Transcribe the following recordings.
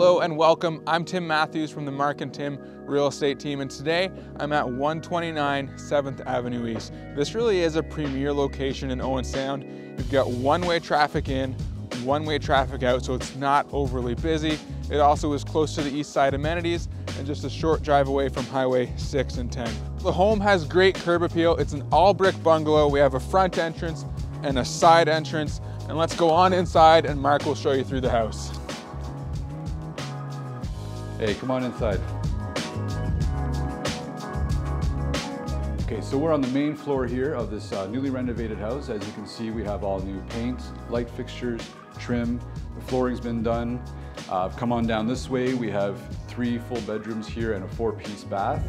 Hello and welcome. I'm Tim Matthews from the Mark and Tim Real Estate Team, and today I'm at 129 7th Avenue East. This really is a premier location in Owen Sound. You've got one-way traffic in, one-way traffic out, so it's not overly busy. It also is close to the east side amenities and just a short drive away from Highway 6 and 10. The home has great curb appeal. It's an all-brick bungalow. We have a front entrance and a side entrance. And let's go on inside and Mark will show you through the house. Hey, come on inside. Okay, so we're on the main floor here of this newly renovated house. As you can see, we have all new paint, light fixtures, trim. The flooring's been done. Come on down this way. We have 3 full bedrooms here and a 4-piece bath.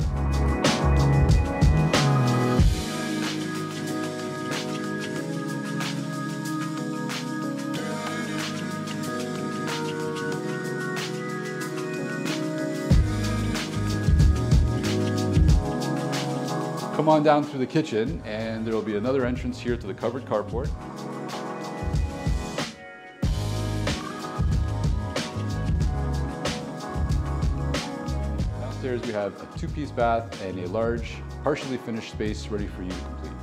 Come on down through the kitchen and there will be another entrance here to the covered carport. Downstairs we have a 2-piece bath and a large, partially finished space ready for you to complete.